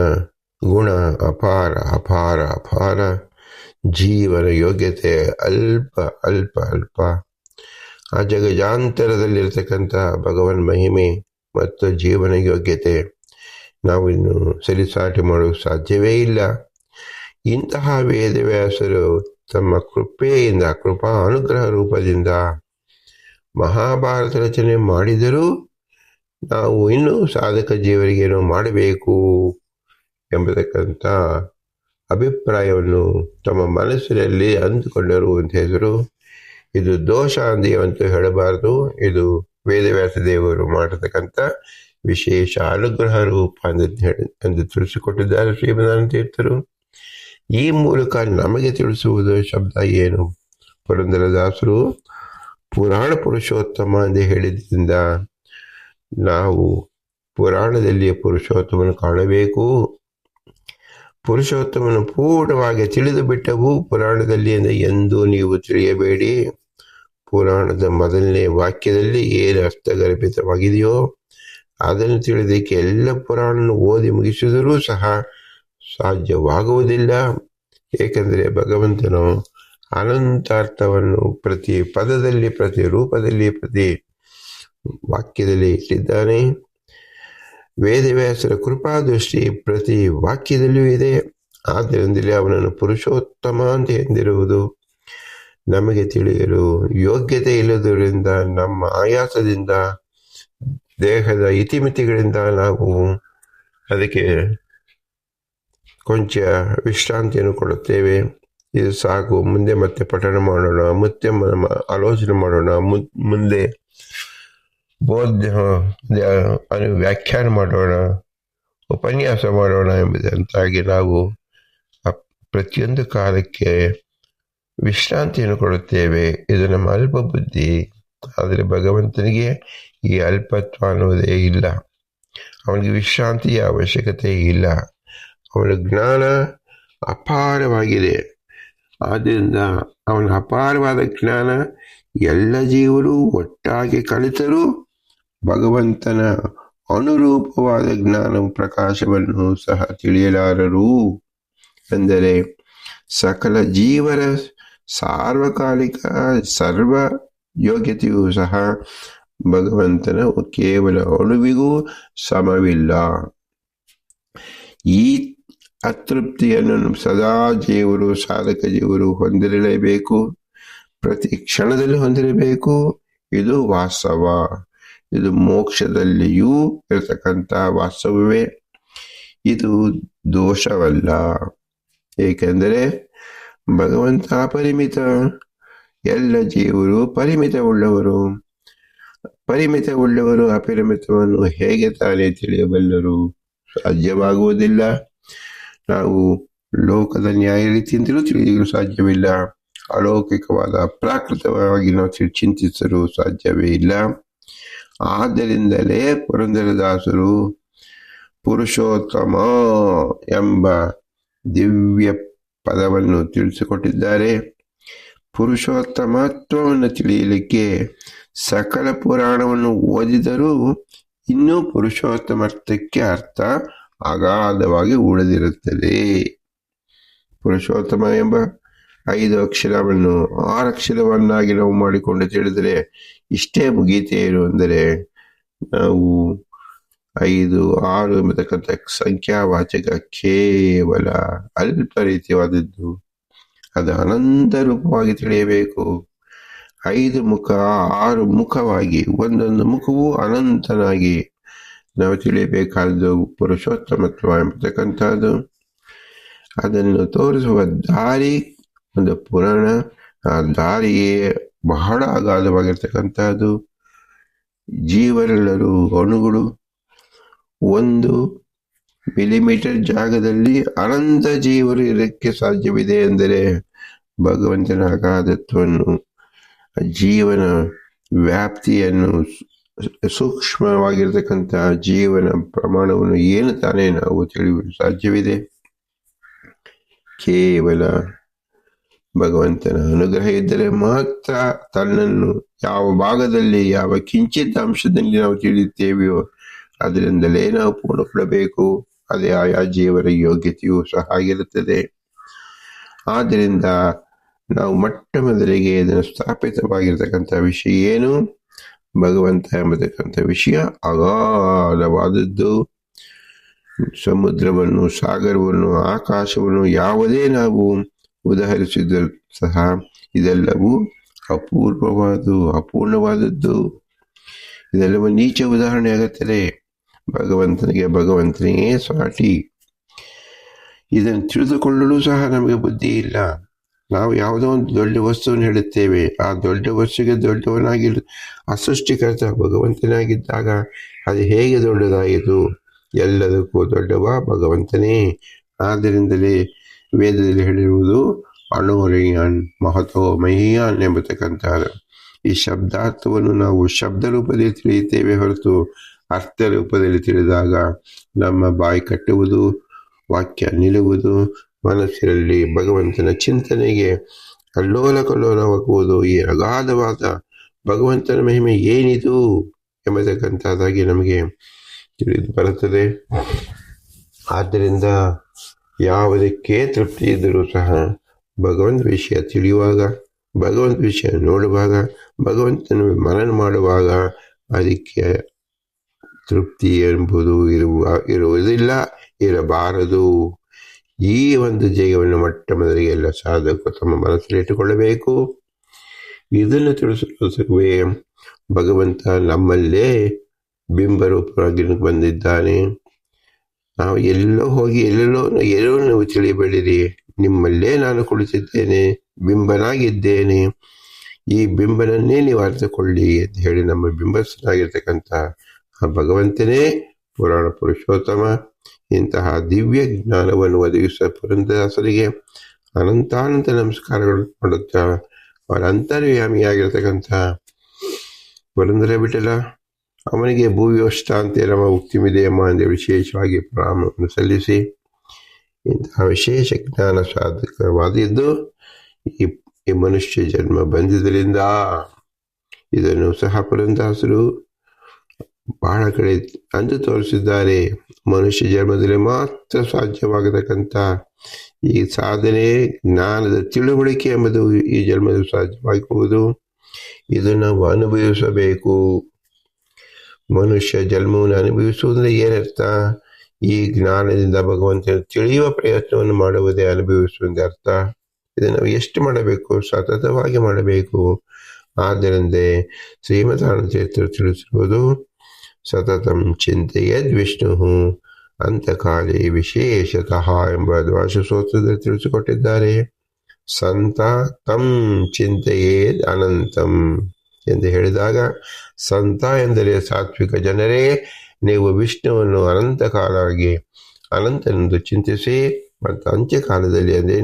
ಗುಣ ಅಪಾರ ಅಪಾರ ಅಪಾರ. ಜೀವನ ಯೋಗ್ಯತೆ ಅಲ್ಪ ಅಲ್ಪ ಅಲ್ಪ. ಆ ಜಗಜಾಂತರದಲ್ಲಿರ್ತಕ್ಕಂಥ ಭಗವನ್ ಮಹಿಮೆ ಮತ್ತು ಜೀವನ ಯೋಗ್ಯತೆ ನಾವು ಇನ್ನು ಸರಿಸಾಟಿ ಮಾಡಲು ಸಾಧ್ಯವೇ ಇಲ್ಲ. ಇಂತಹ ವೇದವ್ಯಾಸರು ತಮ್ಮ ಕೃಪೆಯಿಂದ, ಕೃಪಾ ಅನುಗ್ರಹ ರೂಪದಿಂದ ಮಹಾಭಾರತ ರಚನೆ ಮಾಡಿದರೂ ನಾವು ಇನ್ನೂ ಸಾಧಕ ಜೀವರಿಗೇನೋ ಮಾಡಬೇಕು ಎಂಬತಕ್ಕಂಥ ಅಭಿಪ್ರಾಯವನ್ನು ತಮ್ಮ ಮನಸ್ಸಿನಲ್ಲಿ ಅಂದುಕೊಂಡರು ಅಂತ ಹೆಸರು. ಇದು ದೋಷ ಅಂದೇವಂತೂ ಹೇಳಬಾರದು. ಇದು ವೇದವ್ಯಾಸ ದೇವರು ಮಾಡತಕ್ಕಂಥ ವಿಶೇಷ ಅನುಗ್ರಹ ರೂಪ ಎಂದು ತಿಳಿಸಿಕೊಟ್ಟಿದ್ದಾರೆ ಶ್ರೀಮದಾನಂದ ತೀರ್ಥರು. ಈ ಮೂಲಕ ನಮಗೆ ತಿಳಿಸುವುದು ಶಬ್ದ ಏನು? ಪುರಂದರದಾಸರು ಪುರಾಣ ಪುರುಷೋತ್ತಮ ಎಂದು ಹೇಳಿದ್ರಿಂದ ನಾವು ಪುರಾಣದಲ್ಲಿ ಪುರುಷೋತ್ತಮನ ಕಾಣಬೇಕು. ಪುರುಷೋತ್ತಮನು ಪೂರ್ಣವಾಗಿ ತಿಳಿದು ಬಿಟ್ಟವು ಪುರಾಣದಲ್ಲಿ ಎಂದು ನೀವು ತಿಳಿಯಬೇಡಿ. ಪುರಾಣದ ಮೊದಲನೇ ವಾಕ್ಯದಲ್ಲಿ ಏನು ಅರ್ಥಗರ್ಭಿತವಾಗಿದೆಯೋ ಅದನ್ನು ತಿಳಿದಕ್ಕೆ ಎಲ್ಲ ಪುರಾಣವನ್ನು ಓದಿ ಮುಗಿಸಿದರೂ ಸಹ ಸಾಧ್ಯವಾಗುವುದಿಲ್ಲ. ಏಕೆಂದರೆ ಭಗವಂತನು ಅನಂತಾರ್ಥವನ್ನು ಪ್ರತಿ ಪದದಲ್ಲಿ, ಪ್ರತಿ ರೂಪದಲ್ಲಿ, ಪ್ರತಿ ವಾಕ್ಯದಲ್ಲಿ ಇಟ್ಟಿದ್ದಾನೆ. ವೇದವ್ಯಾಸರ ಕೃಪಾದೃಷ್ಟಿ ಪ್ರತಿ ವಾಕ್ಯದಲ್ಲಿಯೂ ಇದೆ. ಆದ್ದರಿಂದಲೇ ಅವನನ್ನು ಪುರುಷೋತ್ತಮ ಅಂತ ಎಂದಿರುವುದು. ನಮಗೆ ತಿಳಿಯಲು ಯೋಗ್ಯತೆ ಇಲ್ಲದರಿಂದ, ನಮ್ಮ ಆಯಾಸದಿಂದ, ದೇಹದ ಇತಿಮಿತಿಗಳಿಂದ ನಾವು ಅದಕ್ಕೆ ಕೊಂಚ ವಿಶ್ರಾಂತಿಯನ್ನು ಕೊಡುತ್ತೇವೆ. ಇದು ಸಾಕು, ಮುಂದೆ ಮತ್ತೆ ಪಠಣ ಮಾಡೋಣ, ಮತ್ತೆ ಆಲೋಚನೆ ಮಾಡೋಣ, ಮುಂದೆ ವ್ಯಾಖ್ಯಾನ ಮಾಡೋಣ, ಉಪನ್ಯಾಸ ಮಾಡೋಣ ಎಂಬುದಂತಾಗಿ ನಾವು ಪ್ರತಿಯೊಂದು ಕಾಲಕ್ಕೆ ವಿಶ್ರಾಂತಿಯನ್ನು ಕೊಡುತ್ತೇವೆ. ಇದು ನಮ್ಮ ಅಲ್ಪ ಬುದ್ಧಿ. ಆದರೆ ಭಗವಂತನಿಗೆ ಈ ಅಲ್ಪತ್ವ ಅನ್ನುವುದೇ ಇಲ್ಲ. ಅವನಿಗೆ ವಿಶ್ರಾಂತಿಯ ಅವಶ್ಯಕತೆ ಇಲ್ಲ. ಅವನ ಜ್ಞಾನ ಅಪಾರವಾಗಿದೆ. ಆದ್ದರಿಂದ ಅವನ ಅಪಾರವಾದ ಜ್ಞಾನ ಎಲ್ಲ ಜೀವರು ಒಟ್ಟಾಗಿ ಕಲಿತರೂ ಭಗವಂತನ ಅನುರೂಪವಾದ ಜ್ಞಾನ ಪ್ರಕಾಶವನ್ನು ಸಹ ತಿಳಿಯಲಾರರು. ಎಂದರೆ ಸಕಲ ಜೀವರ ಸಾರ್ವಕಾಲಿಕ ಸರ್ವ ಯೋಗ್ಯತೆಯೂ ಸಹ ಭಗವಂತನ ಕೇವಲ ಅಣುವಿಗೂ ಸಮವಿಲ್ಲ. ಈ ಅತೃಪ್ತಿಯನ್ನು ಸದಾ ಜೀವರು, ಸಾಧಕ ಜೀವರು ಹೊಂದಿರಲೇಬೇಕು. ಪ್ರತಿ ಕ್ಷಣದಲ್ಲಿ ಹೊಂದಿರಬೇಕು. ಇದು ವಾಸ್ತವ. ಇದು ಮೋಕ್ಷದಲ್ಲಿಯೂ ಇರತಕ್ಕಂಥ ವಾಸ್ತವವೇ. ಇದು ದೋಷವಲ್ಲ. ಏಕೆಂದರೆ ಭಗವಂತ ಅಪರಿಮಿತ, ಎಲ್ಲ ಜೀವರು ಪರಿಮಿತವುಳ್ಳವರು. ಪರಿಮಿತವುಳ್ಳವರು ಅಪರಿಮಿತವನ್ನು ಹೇಗೆ ತಾನೇ ತಿಳಿಯಬಲ್ಲರು? ಸಾಧ್ಯವಾಗುವುದಿಲ್ಲ. ನಾವು ಲೋಕದ ನ್ಯಾಯ ರೀತಿಯಿಂದಲೂ ತಿಳಿಯಲು ಸಾಧ್ಯವಿಲ್ಲ. ಅಲೌಕಿಕವಾದ ಪ್ರಾಕೃತವಾಗಿ ನಾವು ಚಿಂತಿಸಲು ಸಾಧ್ಯವೇ ಇಲ್ಲ. ಆದ್ದರಿಂದಲೇ ಪುರಂದರದಾಸರು ಪುರುಷೋತ್ತಮ ಎಂಬ ದಿವ್ಯ ಪದವನ್ನು ತಿಳಿಸಿಕೊಟ್ಟಿದ್ದಾರೆ. ಪುರುಷೋತ್ತಮತ್ವವನ್ನು ತಿಳಿಯಲಿಕ್ಕೆ ಸಕಲ ಪುರಾಣವನ್ನು ಓದಿದರೂ ಇನ್ನೂ ಪುರುಷೋತ್ತಮರ್ಥಕ್ಕೆ ಅರ್ಥ ಅಗಾಧವಾಗಿ ಉಳಿದಿರುತ್ತದೆ. ಪುರುಷೋತ್ತಮ ಎಂಬ 5 ಅಕ್ಷರವನ್ನು 6 ಅಕ್ಷರವನ್ನಾಗಿ ನಾವು ಮಾಡಿಕೊಂಡು ತಿಳಿದರೆ ಇಷ್ಟೇ ಮುಗೀತೇನು ಅಂದರೆ, ನಾವು 5, 6 ಎಂಬತಕ್ಕಂಥ ಸಂಖ್ಯಾವಾಚಕ ಕೇವಲ ಅಲ್ಪ ರೀತಿಯಾದದ್ದು. ಅದು ಅನಂತ ರೂಪವಾಗಿ ತಿಳಿಯಬೇಕು. 5 ಮುಖ 6 ಮುಖವಾಗಿ ಒಂದೊಂದು ಮುಖವೂ ಅನಂತನಾಗಿ ನಾವು ತಿಳಿಯಬೇಕಾದ್ದು ಪುರುಷೋತ್ತಮತ್ವ ಎಂಬತಕ್ಕಂಥದ್ದು. ಅದನ್ನು ತೋರಿಸುವ ದಾರಿ ಒಂದು ಪುರಾಣ. ಆ ದಾರಿಯೇ ಬಹಳ ಅಗಾಧವಾಗಿರ್ತಕ್ಕಂಥದ್ದು. ಜೀವರೆಲ್ಲರೂ ಅಣುಗಳು. 1 ಮಿಲಿಮೀಟರ್ ಜಾಗದಲ್ಲಿ ಅನಂತ ಜೀವರು ಇರಕ್ಕೆ ಸಾಧ್ಯವಿದೆ ಎಂದರೆ ಭಗವಂತನ ಅಗಾಧತ್ವವನ್ನು, ಜೀವನ ವ್ಯಾಪ್ತಿಯನ್ನು, ಸೂಕ್ಷ್ಮವಾಗಿರ್ತಕ್ಕಂಥ ಜೀವನ ಪ್ರಮಾಣವನ್ನು ಏನು ತಾನೇ ನಾವು ತಿಳಿಯಲು ಸಾಧ್ಯವಿದೆ? ಕೇವಲ ಭಗವಂತನ ಅನುಗ್ರಹ ಇದ್ದರೆ ಮಾತ್ರ ತನ್ನನ್ನು ಯಾವ ಭಾಗದಲ್ಲಿ, ಯಾವ ಕಿಂಚಿತ್ ಅಂಶದಲ್ಲಿ ನಾವು ತಿಳಿಯುತ್ತೇವೆಯೋ ಅದರಿಂದಲೇ ನಾವು ಪೂರ್ಣಗೊಳ್ಳಬೇಕು. ಅದೇ ಆಯಾ ಜೀವರ ಯೋಗ್ಯತೆಯೂ ಸಹ ಆಗಿರುತ್ತದೆ. ಆದ್ದರಿಂದ ನಾವು ಮೊಟ್ಟ ಮೊದಲಿಗೆ ಇದನ್ನು ಸ್ಥಾಪಿತವಾಗಿರ್ತಕ್ಕಂಥ ವಿಷಯ ಏನು? ಭಗವಂತ ಎಂಬತಕ್ಕಂಥ ವಿಷಯ ಅಗಾಧವಾದದ್ದು. ಸಮುದ್ರವನ್ನು, ಸಾಗರವನ್ನು, ಆಕಾಶವನ್ನು ಯಾವುದೇ ನಾವು ಉದಾಹರಿಸಿದರೂ ಸಹ ಇದೆಲ್ಲವೂ ಅಪೂರ್ವವಾದು, ಅಪೂರ್ಣವಾದದ್ದು. ಇದೆಲ್ಲವೂ ನೀಚ ಉದಾಹರಣೆ ಆಗುತ್ತದೆ. ಭಗವಂತನಿಗೆ ಸಾಟಿ. ಇದನ್ನು ತಿಳಿದುಕೊಳ್ಳಲು ಸಹ ನಮಗೆ ಬುದ್ಧಿ ಇಲ್ಲ. ನಾವು ಯಾವುದೋ ಒಂದು ದೊಡ್ಡ ವಸ್ತುವನ್ನು ಹೇಳುತ್ತೇವೆ. ಆ ದೊಡ್ಡ ವಸ್ತುವಿಗೆ ದೊಡ್ಡವನಾಗಿ ಅಸೃಷ್ಟಿಕರ್ತ ಭಗವಂತನಾಗಿದ್ದಾಗ ಅದು ಹೇಗೆ ದೊಡ್ಡದಾಯಿತು? ಎಲ್ಲದಕ್ಕೂ ದೊಡ್ಡವ ಭಗವಂತನೇ. ಆದ್ದರಿಂದಲೇ ವೇದದಲ್ಲಿ ಹೇಳಿರುವುದು ಅಣೋರಿಯಾನ್ ಮಹತೋ ಮಹಿಯಾನ್ ಎಂಬತಕ್ಕಂಥದ್ದು. ಈ ಶಬ್ದಾರ್ಥವನ್ನು ನಾವು ಶಬ್ದ ರೂಪದಲ್ಲಿ ತಿಳಿಯುತ್ತೇವೆ ಹೊರತು ಅರ್ಥ ರೂಪದಲ್ಲಿ ತಿಳಿದಾಗ ನಮ್ಮ ಬಾಯಿ ಕಟ್ಟುವುದು, ವಾಕ್ಯ ನಿಲ್ಲುವುದು, ಮನಸ್ಸಿನಲ್ಲಿ ಭಗವಂತನ ಚಿಂತನೆಗೆ ಅಲ್ಲೋಲ ಕಲ್ಲೋಲವಾಗುವುದು. ಈ ಅಗಾಧವಾದ ಭಗವಂತನ ಮಹಿಮೆ ಏನಿದು ಎಂಬತಕ್ಕಂಥದ್ದಾಗಿ ನಮಗೆ ತಿಳಿದು ಬರುತ್ತದೆ. ಆದ್ದರಿಂದ ಯಾವುದಕ್ಕೆ ತೃಪ್ತಿ ಇದ್ದರೂ ಸಹ ಭಗವಂತ ವಿಷಯ ತಿಳಿಯುವಾಗ, ಭಗವಂತ ವಿಷಯ ನೋಡುವಾಗ, ಭಗವಂತನ ಮನನ ಮಾಡುವಾಗ ಅದಕ್ಕೆ ತೃಪ್ತಿ ಎಂಬುದು ಇರುವುದಿಲ್ಲ, ಇರಬಾರದು. ಈ ಒಂದು ಜಯವನ್ನು ಮೊಟ್ಟ ಮೊದಲಿಗೆ ಎಲ್ಲ ಸಾಧಕರು ತಮ್ಮ ಮನಸ್ಸಲ್ಲಿ ಇಟ್ಟುಕೊಳ್ಳಬೇಕು. ಇದನ್ನು ತಿಳಿಸುವುದಕ್ಕೆ ಭಗವಂತ ನಮ್ಮಲ್ಲೇ ಬಿಂಬರೂಪವಾಗಿ ಬಂದಿದ್ದಾನೆ. ನಾವು ಎಲ್ಲೋ ಹೋಗಿ ಎಲ್ಲೋ ನೀವು ತಿಳಿಯಬೇಡಿರಿ, ನಿಮ್ಮಲ್ಲೇ ನಾನು ಕುಳಿತಿದ್ದೇನೆ, ಬಿಂಬನಾಗಿದ್ದೇನೆ. ಈ ಬಿಂಬನನ್ನೇ ನೀವು ಅರ್ಥಕೊಳ್ಳಿ ಅಂತ ಹೇಳಿ ನಮ್ಮ ಬಿಂಬಸ್ಥನಾಗಿರ್ತಕ್ಕಂಥ ಆ ಭಗವಂತನೇ ಪುರಾಣ ಪುರುಷೋತ್ತಮ. ಇಂತಹ ದಿವ್ಯ ಜ್ಞಾನವನ್ನು ಒದಗಿಸುವ ಪುರಂದರದಾಸರಿಗೆ ಅನಂತಾನಂತ ನಮಸ್ಕಾರಗಳು ಮಾಡುತ್ತಾ, ಅವರ ಅಂತರ್ಯಾಮಿಯಾಗಿರ್ತಕ್ಕಂಥ ಪುರಂದರ ವಿಠಲ ಅವನಿಗೆ ಭೂವ್ಯವಸ್ಥಾಂತೆ ನಮ್ಮ ಉಕ್ತಿಮಿದೆಯಮ್ಮ ಎಂದು ವಿಶೇಷವಾಗಿ ಪ್ರಣಾಮವನ್ನು ಸಲ್ಲಿಸಿ, ಇಂತಹ ವಿಶೇಷ ಜ್ಞಾನ ಸಾಧಕವಾದಿದ್ದು ಈ ಮನುಷ್ಯ ಜನ್ಮ ಬಂದಿದ್ದರಿಂದ ಇದನ್ನು ಸಹ ಪುರಂದಾಸರು ಬಹಳ ಕಡೆ ಅಂದು ತೋರಿಸಿದ್ದಾರೆ. ಮನುಷ್ಯ ಜನ್ಮದಲ್ಲಿ ಮಾತ್ರ ಸಾಧ್ಯವಾಗತಕ್ಕಂಥ ಈ ಸಾಧನೆ, ಜ್ಞಾನದ ತಿಳುವಳಿಕೆ ಎಂಬುದು ಈ ಜನ್ಮದಲ್ಲಿ ಸಾಧ್ಯವಾಗುವುದು. ಇದು ನಾವು ಅನುಭವಿಸಬೇಕು. ಮನುಷ್ಯ ಜನ್ಮವನ್ನು ಅನುಭವಿಸುವುದರಿಂದ ಏನರ್ಥ? ಈ ಜ್ಞಾನದಿಂದ ಭಗವಂತನ ತಿಳಿಯುವ ಪ್ರಯತ್ನವನ್ನು ಮಾಡುವುದೇ ಅನುಭವಿಸುವುದೇ ಅರ್ಥ. ಇದನ್ನು ನಾವು ಎಷ್ಟು ಮಾಡಬೇಕು? ಸತತವಾಗಿ ಮಾಡಬೇಕು. ಆದ್ದರಿಂದ ಶ್ರೀಮದಾನಂದ ತಿಳಿಸಿರುವುದು ಸತತಂ ಚಿಂತೆಯದ್ ವಿಷ್ಣು ಅಂತಕಾಲೇ ವಿಶೇಷತಃ ಎಂಬ ದ್ವಾದಶ ಸ್ತೋತ್ರದಲ್ಲಿ ತಿಳಿಸಿಕೊಟ್ಟಿದ್ದಾರೆ. ಸಂತ ತಂ ಚಿಂತೆಯೇದ್ ಅನಂತಂ ಎಂದು ಹೇಳಿದಾಗ, ಸಂತ ಎಂದರೆ ಸಾತ್ವಿಕ ಜನರೇ, ನೀವು ವಿಷ್ಣುವನ್ನು ಅನಂತ ಕಾಲವಾಗಿ ಅನಂತನೆಂದು ಚಿಂತಿಸಿ. ಮತ್ತು ಅಂತ್ಯಕಾಲದಲ್ಲಿ ಅಂದರೆ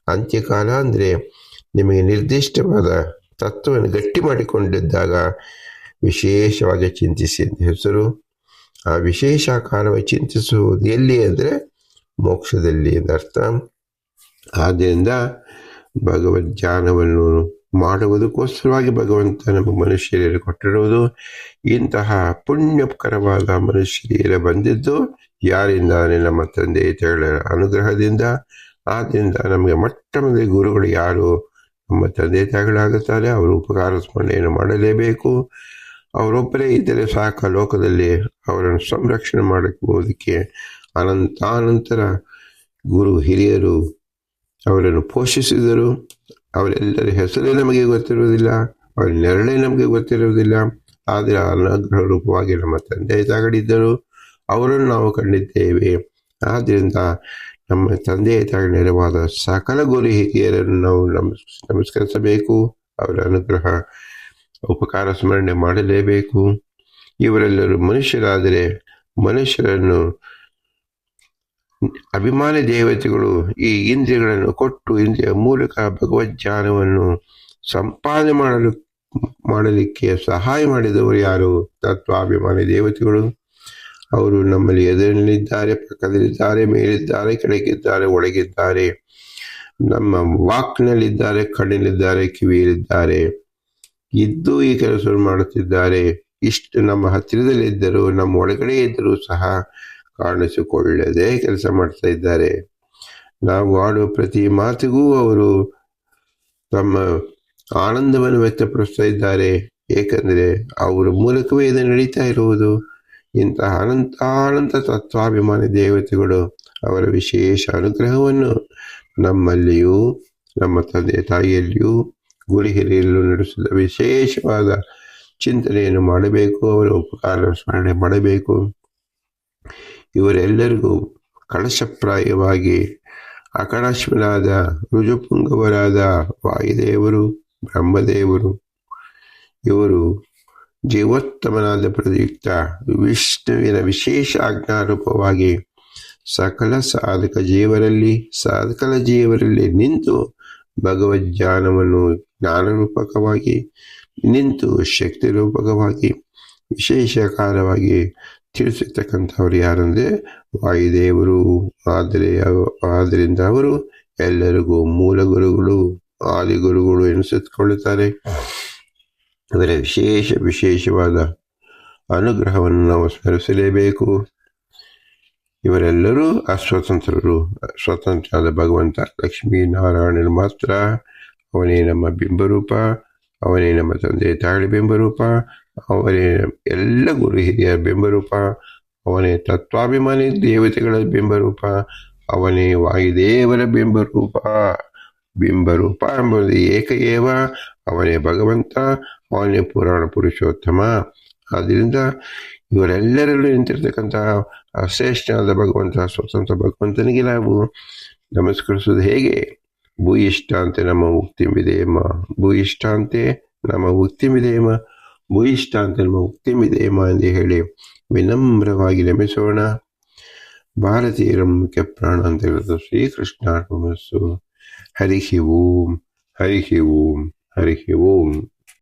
ಅಂತ್ಯಕಾಲ ಅಂದರೆ ನಿಮಗೆ ನಿರ್ದಿಷ್ಟವಾದ ತತ್ವವನ್ನು ಗಟ್ಟಿ ಮಾಡಿಕೊಂಡಿದ್ದಾಗ ವಿಶೇಷವಾಗಿ ಚಿಂತಿಸಿ ಅಂತ ಹೆಸರು. ಆ ವಿಶೇಷ ಕಾಲವಾಗಿ ಚಿಂತಿಸುವುದು ಎಲ್ಲಿ ಅಂದರೆ ಮೋಕ್ಷದಲ್ಲಿ ಎಂದರ್ಥ. ಆದ್ದರಿಂದ ಭಗವದ್ ಧ್ಯಾನವನ್ನು ಮಾಡುವುದಕ್ಕೋಸ್ಕರವಾಗಿ ಭಗವಂತ ನಮ್ಮ ಮನುಷ್ಯರಿಗೆ ಕೊಟ್ಟಿರುವುದು. ಇಂತಹ ಪುಣ್ಯಕರವಾದ ಮನುಷ್ಯರಿಗೆ ಬಂದಿದ್ದು ಯಾರಿಂದ? ನಮ್ಮ ತಂದೆ ತಾಯಿಗಳ ಅನುಗ್ರಹದಿಂದ. ಆದ್ದರಿಂದ ನಮಗೆ ಮೊಟ್ಟ ಮೊದಲ ಗುರುಗಳು ಯಾರು? ನಮ್ಮ ತಂದೆ ತಾಯಿಗಳಾಗುತ್ತಾರೆ. ಅವರು ಉಪಕಾರ ಸ್ಮರಣೆಯನ್ನು ಮಾಡಲೇಬೇಕು. ಅವರೊಬ್ಬರೇ ಇದ್ದರೆ ಸಾಕ. ಲೋಕದಲ್ಲಿ ಅವರನ್ನು ಸಂರಕ್ಷಣೆ ಮಾಡುವುದಕ್ಕೆ ಅನಂತಾನಂತರ ಗುರು ಹಿರಿಯರು ಅವರನ್ನು ಪೋಷಿಸಿದರು. ಅವರೆಲ್ಲರ ಹೆಸರೇ ನಮಗೆ ಗೊತ್ತಿರುವುದಿಲ್ಲ. ಅವರ ನೆರಳೇ ನಮಗೆ ಗೊತ್ತಿರುವುದಿಲ್ಲ. ಆದರೆ ಅನುಗ್ರಹ ರೂಪವಾಗಿ ನಮ್ಮ ತಂದೆ ತಾಯಿಗಳಿದ್ದರು, ಅವರನ್ನು ನಾವು ಕಂಡಿದ್ದೇವೆ. ಆದ್ದರಿಂದ ನಮ್ಮ ತಂದೆ ತಾಯಿ ನೆರವಾದ ಸಕಲ ಗುರು ಹಿರಿಯರನ್ನು ನಾವು ನಮಸ್ಕರಿಸಬೇಕು. ಅವರ ಅನುಗ್ರಹ ಉಪಕಾರ ಸ್ಮರಣೆ ಮಾಡಲೇಬೇಕು. ಇವರೆಲ್ಲರೂ ಮನುಷ್ಯರಾದರೆ ಮನುಷ್ಯರನ್ನು ಅಭಿಮಾನಿ ದೇವತೆಗಳು ಈ ಇಂದ್ರಿಯಗಳನ್ನು ಕೊಟ್ಟು ಇಂದ್ರಿಯ ಮೂಲಕ ಭಗವಜ್ಞಾನವನ್ನು ಸಂಪಾದನೆ ಮಾಡಲಿಕ್ಕೆ ಸಹಾಯ ಮಾಡಿದವರು ಯಾರು? ತತ್ವಾಭಿಮಾನಿ ದೇವತೆಗಳು. ಅವರು ನಮ್ಮಲ್ಲಿ ಎದುರಿನಲ್ಲಿದ್ದಾರೆ, ಪಕ್ಕದಲ್ಲಿದ್ದಾರೆ, ಮೇಲಿದ್ದಾರೆ, ಕೆಳಗಿದ್ದಾರೆ, ಒಳಗಿದ್ದಾರೆ. ನಮ್ಮ ವಾಕ್ನಲ್ಲಿದ್ದಾರೆ, ಕಣ್ಣಿನಲ್ಲಿದ್ದಾರೆ, ಕಿವಿಯಲ್ಲಿದ್ದಾರೆ. ಇದ್ದು ಈ ಕೆಲಸವನ್ನು ಮಾಡುತ್ತಿದ್ದಾರೆ. ಇಷ್ಟು ನಮ್ಮ ಹತ್ತಿರದಲ್ಲಿದ್ದರೂ, ನಮ್ಮ ಒಳಗಡೆ ಇದ್ದರೂ ಸಹ ಕಾಣಿಸಿಕೊಳ್ಳದೆ ಕೆಲಸ ಮಾಡ್ತಾ ಇದ್ದಾರೆ. ನಾವು ಆಡುವ ಪ್ರತಿ ಮಾತಿಗೂ ಅವರು ತಮ್ಮ ಆನಂದವನ್ನು ವ್ಯಕ್ತಪಡಿಸ್ತಾ ಇದ್ದಾರೆ. ಏಕೆಂದರೆ ಅವರ ಮೂಲಕವೇ ಇದು ನಡೀತಾ ಇರುವುದು. ಇಂತಹ ಅನಂತ ತತ್ವಾಭಿಮಾನಿ ದೇವತೆಗಳು ಅವರ ವಿಶೇಷ ಅನುಗ್ರಹವನ್ನು ನಮ್ಮಲ್ಲಿಯೂ ನಮ್ಮ ತಂದೆ ತಾಯಿಯಲ್ಲಿಯೂ ಗುರು ಹಿರಿಯರಲ್ಲೂ ನಡೆಸಿದ ವಿಶೇಷವಾದ ಚಿಂತನೆಯನ್ನು ಮಾಡಬೇಕು. ಅವರ ಉಪಕಾರ ಸ್ಮರಣೆ ಮಾಡಬೇಕು. ಇವರೆಲ್ಲರಿಗೂ ಕಳಶಪ್ರಾಯವಾಗಿ ಅಕಳಾಶ್ವನಾದ ರುಜುಪುಂಗವರಾದ ವಾಯುದೇವರು, ಬ್ರಹ್ಮದೇವರು, ಇವರು ಜೀವೋತ್ತಮನಾದ ಪ್ರಯುಕ್ತ ವಿಷ್ಣುವಿನ ವಿಶೇಷ ಆಜ್ಞಾರೂಪವಾಗಿ ಸಕಲ ಸಾಧಕ ಜೀವರಲ್ಲಿ ನಿಂತು ಭಗವಜ್ಞಾನವನ್ನು ಜ್ಞಾನರೂಪಕವಾಗಿ ನಿಂತು ಶಕ್ತಿ ರೂಪಕವಾಗಿ ವಿಶೇಷಕಾರವಾಗಿ ತಿಳಿಸಿರ್ತಕ್ಕಂಥವ್ರು ಯಾರಂದ್ರೆ ವಾಯುದೇವರು. ಆದ್ದರಿಂದ ಅವರು ಎಲ್ಲರಿಗೂ ಮೂಲ ಗುರುಗಳು, ಆದಿಗುರುಗಳು ಎನಿಸಿಕೊಳ್ಳುತ್ತಾರೆ. ಇವರ ವಿಶೇಷವಾದ ಅನುಗ್ರಹವನ್ನು ನಾವು ಸ್ಮರಿಸಲೇಬೇಕು. ಇವರೆಲ್ಲರೂ ಅಸ್ವತಂತ್ರರು. ಸ್ವತಂತ್ರವಾದ ಭಗವಂತ ಲಕ್ಷ್ಮೀನಾರಾಯಣನು ಮಾತ್ರ. ಅವನೇ ನಮ್ಮ ಬಿಂಬರೂಪ, ಅವನೇ ನಮ್ಮ ತಂದೆ ತಾಯಿ ಬಿಂಬರೂಪ, ಅವನೇ ಎಲ್ಲ ಗುರು ಹಿರಿಯರ ಬಿಂಬರೂಪ, ಅವನೇ ತತ್ವಾಭಿಮಾನಿ ದೇವತೆಗಳ ಬಿಂಬರೂಪ, ಅವನೇ ವಾಯುದೇವರ ಬಿಂಬರೂಪ ಎಂಬುದು ಏಕಏವ. ಅವನೇ ಭಗವಂತ, ಅವನೇ ಪುರಾಣ ಪುರುಷೋತ್ತಮ. ಆದ್ದರಿಂದ ಇವರೆಲ್ಲರಲ್ಲೂ ನಿಂತಿರ್ತಕ್ಕಂತಹ ಶ್ರೇಷ್ಠನಾದ ಭಗವಂತ, ಸ್ವತಂತ್ರ ಭಗವಂತನಿಗೆ ನಾವು ನಮಸ್ಕರಿಸುವುದು ಹೇಗೆ? ಭೂಯಿಷ್ಠಾಂತೆ ನಮ್ಮ ಮುಕ್ತಿಮಿದೇಮ, ಭೂಯಿಷ್ಠಾಂತೆ ನಮ್ಮ ಮುಕ್ತಿಮಿದೇಮ, ಭೂಯಿಷ್ಠಾಂತೆ ನಮ್ಮ ಮುಕ್ತಿಮಿದೇಮ ಎಂದು ಹೇಳಿ ವಿನಮ್ರವಾಗಿ ನಮಿಸೋಣ. ಭಾರತೀಯರ ಮುಖ್ಯ ಪ್ರಾಣ ಅಂತ ಹೇಳೋದು ಶ್ರೀಕೃಷ್ಣ. ಹರಿ ಓಂ, ಹರಿ ಓಂ, ಹರಿ ಓಂ.